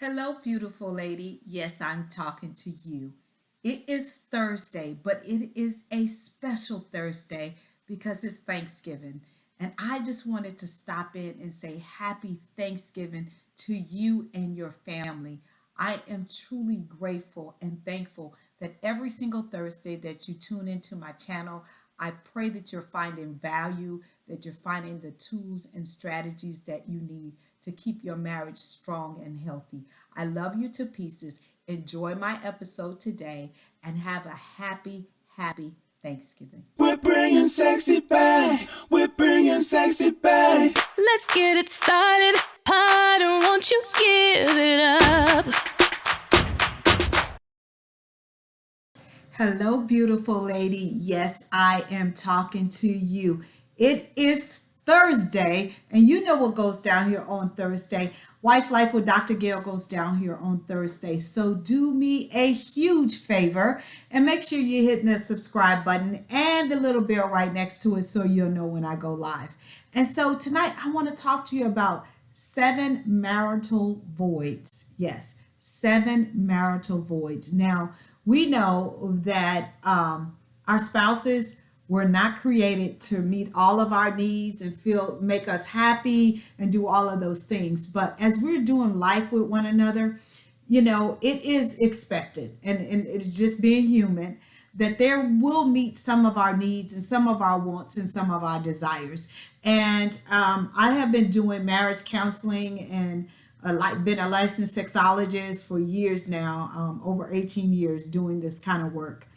Hello, beautiful lady. Yes, I'm talking to you. It is Thursday, but it is a special Thursday because it's Thanksgiving. And I just wanted to stop in and say happy Thanksgiving to you and your family. I am truly grateful and thankful that every single Thursday that you tune into my channel, I pray that you're finding value, that you're finding the tools and strategies that you need to keep your marriage strong and healthy. I love you to pieces. Enjoy my episode today and have a happy Thanksgiving. We're bringing sexy back. We're bringing sexy back. Let's get it started. Harder, won't you give it up? Hello, beautiful lady. Yes, I am talking to you. It is Thursday, and you know what goes down here on Thursday. Wife Life with Dr. Gail goes down here on Thursday. So do me a huge favor and make sure you're hitting the subscribe button and the little bell right next to it so you'll know when I go live. And so tonight I want to talk to you about 7 marital voids. Yes, 7 marital voids. Now, we know that our spouses were not created to meet all of our needs and make us happy and do all of those things. But as we're doing life with one another, it is expected, and it's just being human, that there will meet some of our needs and some of our wants and some of our desires. And I have been doing marriage counseling and been a licensed sexologist for years now, over 18 years doing this kind of work.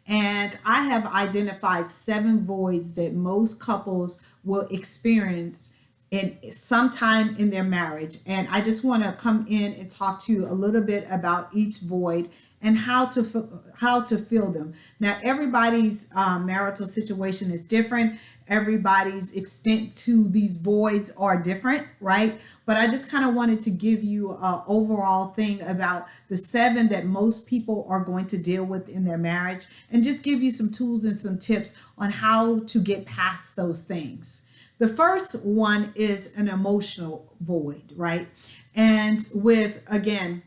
And I have identified 7 voids that most couples will experience in sometime in their marriage. And I just want to come in and talk to you a little bit about each void and how to fill them. Now, everybody's marital situation is different. Everybody's extent to these voids are different, right? But I just kind of wanted to give you an overall thing about the 7 that most people are going to deal with in their marriage, and just give you some tools and some tips on how to get past those things. The first one is an emotional void, right? And with, again,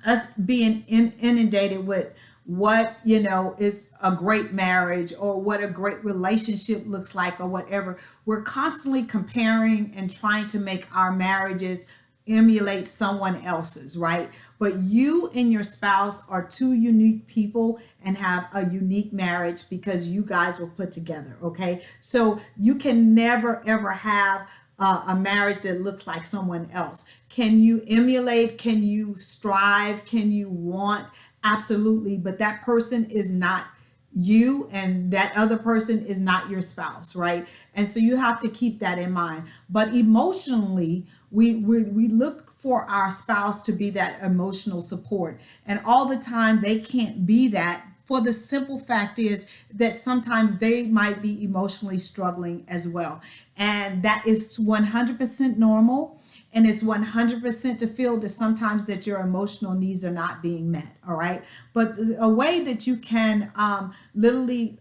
us being inundated with what is a great marriage or what a great relationship looks like or whatever, we're constantly comparing and trying to make our marriages emulate someone else's, right? But you and your spouse are 2 unique people and have a unique marriage because you guys were put together. Okay, so you can never ever have a marriage that looks like someone else. Can you emulate? Can you strive? Can you want? Absolutely. But that person is not you, and that other person is not your spouse, right? And so you have to keep that in mind. But emotionally, we look for our spouse to be that emotional support, and all the time they can't be that, for the simple fact is that sometimes they might be emotionally struggling as well. And that is 100% normal. And it's 100% to feel that sometimes that your emotional needs are not being met. All right. But a way that you can literally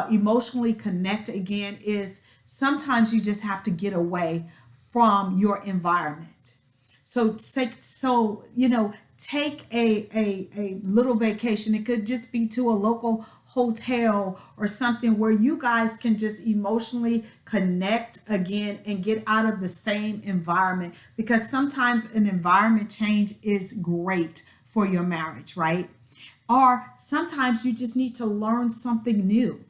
emotionally connect again is sometimes you just have to get away from your environment. Take a little vacation. It could just be to a local hotel or something where you guys can just emotionally connect again and get out of the same environment, because sometimes an environment change is great for your marriage, right? Or sometimes you just need to learn something new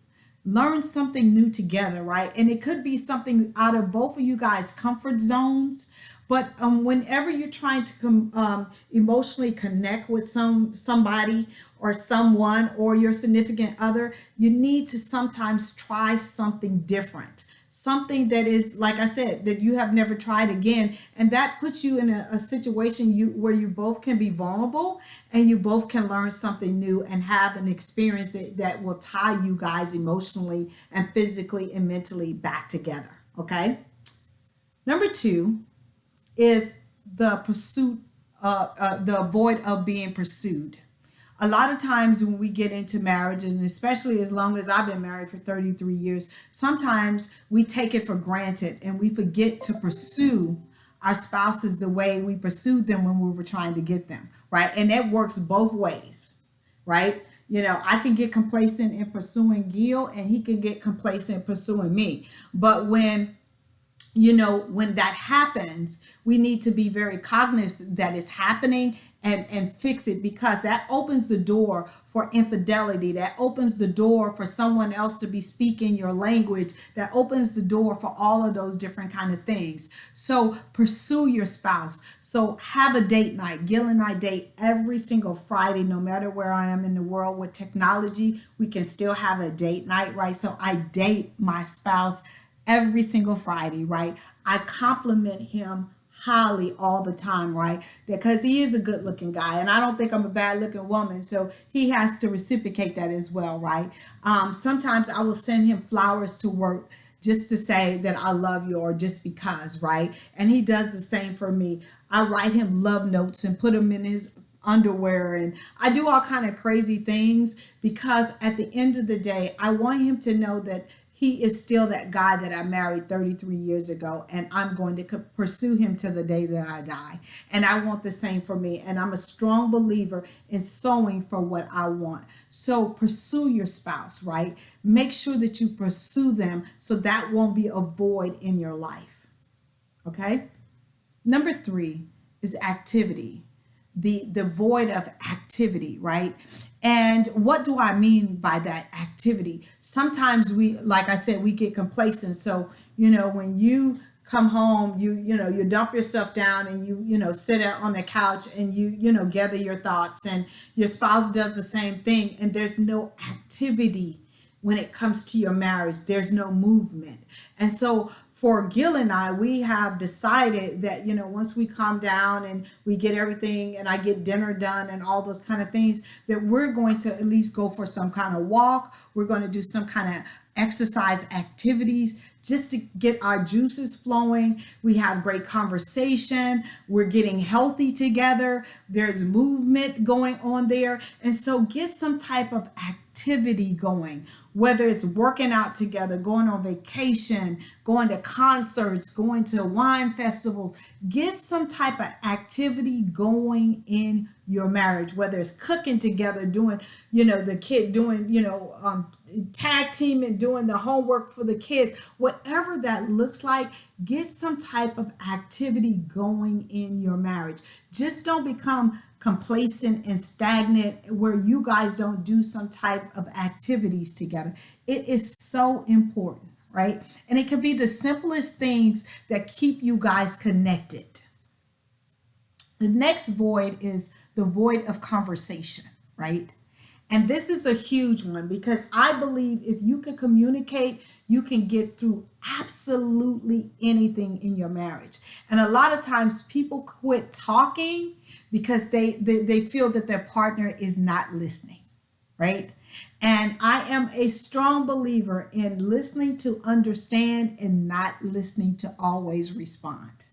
together, right? And it could be something out of both of you guys' comfort zones. But whenever you're trying to emotionally connect with somebody or someone or your significant other, you need to sometimes try something different, something that is, like I said, that you have never tried again, and that puts you in a situation where you both can be vulnerable and you both can learn something new and have an experience that will tie you guys emotionally and physically and mentally back together. Okay. Number 2 is the pursuit, the void of being pursued. A lot of times when we get into marriage, and especially as long as I've been married for 33 years, sometimes we take it for granted and we forget to pursue our spouses the way we pursued them when we were trying to get them, right? And that works both ways, right? I can get complacent in pursuing Gil, and he can get complacent in pursuing me. But when that happens, we need to be very cognizant that it's happening, and fix it, because that opens the door for infidelity. That opens the door for someone else to be speaking your language. That opens the door for all of those different kind of things. So pursue your spouse. So have a date night. Gil and I date every single Friday, no matter where I am in the world. With technology, we can still have a date night, right? So I date my spouse every single Friday, right? I compliment him highly all the time, right? Because he is a good looking guy, and I don't think I'm a bad looking woman, so he has to reciprocate that as well, right? Sometimes I will send him flowers to work just to say that I love you, or just because, right? And he does the same for me. I write him love notes and put them in his underwear, and I do all kind of crazy things, because at the end of the day, I want him to know that he is still that guy that I married 33 years ago, and I'm going to pursue him to the day that I die. And I want the same for me. And I'm a strong believer in sowing for what I want. So pursue your spouse, right? Make sure that you pursue them, so that won't be a void in your life. Okay? Number 3 is activity. The void of activity, right? And what do I mean by that activity? Sometimes we, like I said, we get complacent. So, when you come home, you dump yourself down, and you sit on the couch, and you gather your thoughts, and your spouse does the same thing, and there's no activity when it comes to your marriage. There's no movement. And so for Gil and I, we have decided that, once we calm down and we get everything, and I get dinner done and all those kind of things, that we're going to at least go for some kind of walk. We're going to do some kind of exercise activities just to get our juices flowing. We have great conversation. We're getting healthy together. There's movement going on there. And so get some type of activity going, whether it's working out together, going on vacation, going to concerts, going to wine festivals. Get some type of activity going in your marriage, whether it's cooking together, doing, the kid doing, tag team and doing the homework for the kids, whatever that looks like. Get some type of activity going in your marriage. Just don't become complacent and stagnant where you guys don't do some type of activities together. It is so important, right? And it can be the simplest things that keep you guys connected. The next void is the void of conversation, right? And this is a huge one, because I believe if you can communicate, you can get through absolutely anything in your marriage. And a lot of times people quit talking because they feel that their partner is not listening, right? And I am a strong believer in listening to understand and not listening to always respond.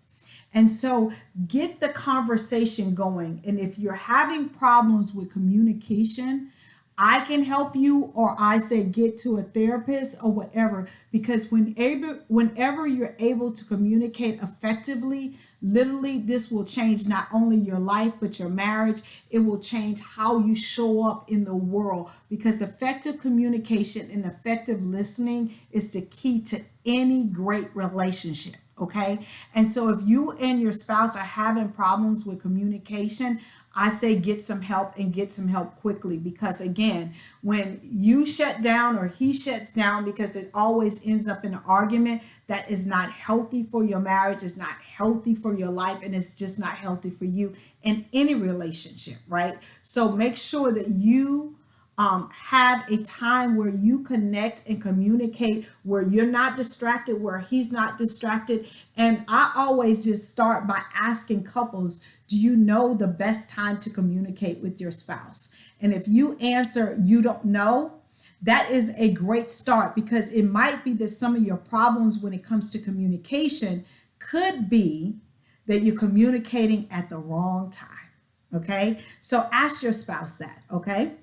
And so get the conversation going. And if you're having problems with communication, I can help you, or I say get to a therapist or whatever, because whenever you're able to communicate effectively, literally this will change not only your life, but your marriage. It will change how you show up in the world, because effective communication and effective listening is the key to any great relationship. Okay. And so if you and your spouse are having problems with communication, I say get some help, and get some help quickly, because again, when you shut down or he shuts down, because it always ends up in an argument, that is not healthy for your marriage. It's not healthy for your life, and it's just not healthy for you in any relationship, right? So make sure that you have a time where you connect and communicate, where you're not distracted, where he's not distracted. And I always just start by asking couples, do you know the best time to communicate with your spouse? And if you answer, you don't know, that is a great start, because it might be that some of your problems when it comes to communication could be that you're communicating at the wrong time. Okay. So ask your spouse that. Okay.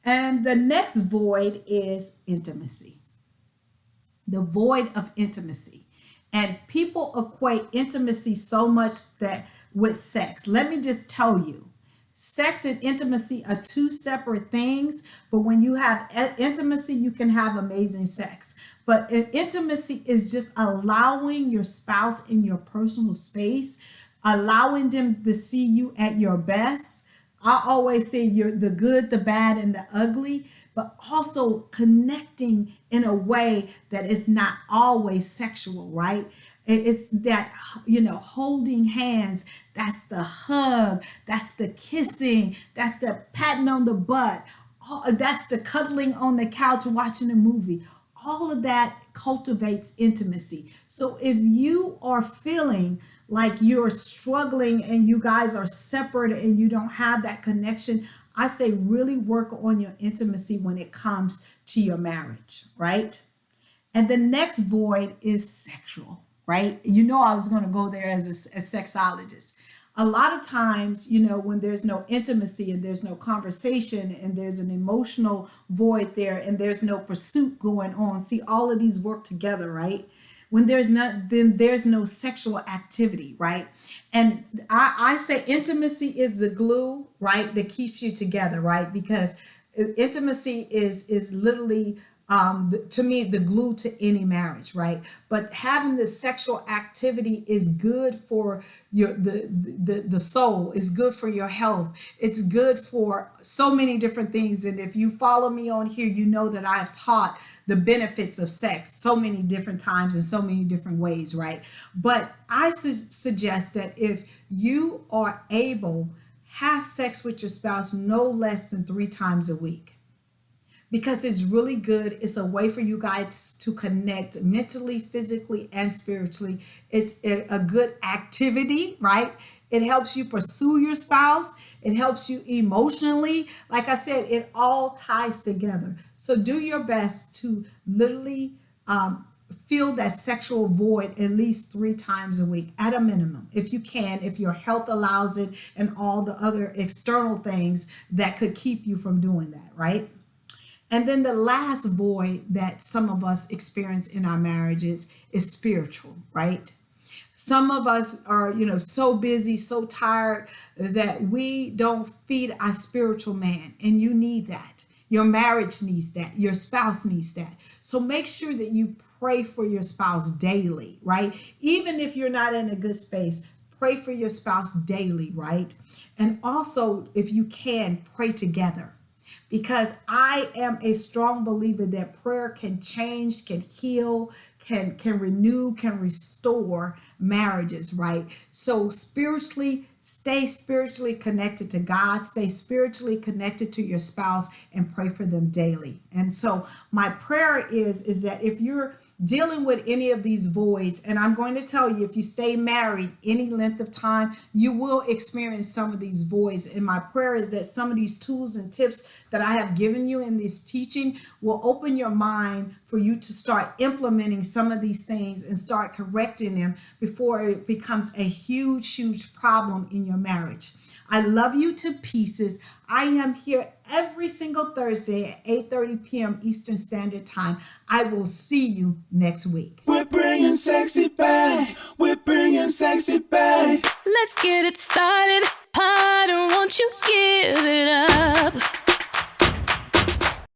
And the next void is intimacy. The void of intimacy. And people equate intimacy so much that with sex. Let me just tell you, sex and intimacy are two separate things, but when you have intimacy, you can have amazing sex. But intimacy is just allowing your spouse in your personal space, allowing them to see you at your best. I always say you're the good, the bad, and the ugly, but also connecting in a way that is not always sexual, right? It's that, holding hands, that's the hug, that's the kissing, that's the patting on the butt, that's the cuddling on the couch watching a movie. All of that cultivates intimacy. So if you are feeling like you're struggling and you guys are separate and you don't have that connection, I say really work on your intimacy when it comes to your marriage, right? And the next void is sexual, right? I was going to go there as a sexologist. A lot of times, when there's no intimacy and there's no conversation and there's an emotional void there and there's no pursuit going on, see, all of these work together, right? When there's not, then there's no sexual activity, right? And I say intimacy is the glue, right, that keeps you together, right? Because intimacy is literally to me the glue to any marriage, right? But having the sexual activity is good for your the soul, is good for your health, it's good for so many different things. And if you follow me on here, you know that I have taught the benefits of sex so many different times in so many different ways, right? But I suggest that if you are able, have sex with your spouse no less than 3 times a week, because it's really good. It's a way for you guys to connect mentally, physically, and spiritually. It's a good activity, right? It helps you pursue your spouse. It helps you emotionally. Like I said, it all ties together. So do your best to literally fill that sexual void at least 3 times a week at a minimum, if you can, if your health allows it, and all the other external things that could keep you from doing that, right? And then the last void that some of us experience in our marriages is spiritual, right? Some of us are, so busy, so tired that we don't feed our spiritual man, and you need that. Your marriage needs that. Your spouse needs that. So make sure that you pray for your spouse daily, right? Even if you're not in a good space, pray for your spouse daily, right? And also, if you can, pray together. Because I am a strong believer that prayer can change, can heal, can renew, can restore marriages, right? So stay spiritually connected to God, stay spiritually connected to your spouse, and pray for them daily. And so my prayer is that if you're dealing with any of these voids, and I'm going to tell you, if you stay married any length of time, you will experience some of these voids. And my prayer is that some of these tools and tips that I have given you in this teaching will open your mind for you to start implementing some of these things and start correcting them before it becomes a huge problem in your marriage. I love you to pieces. I am here every single Thursday at 8:30 p.m. Eastern Standard Time. I will see you next week. We're bringing sexy back. We're bringing sexy back. Let's get it started. I don't want you give it up.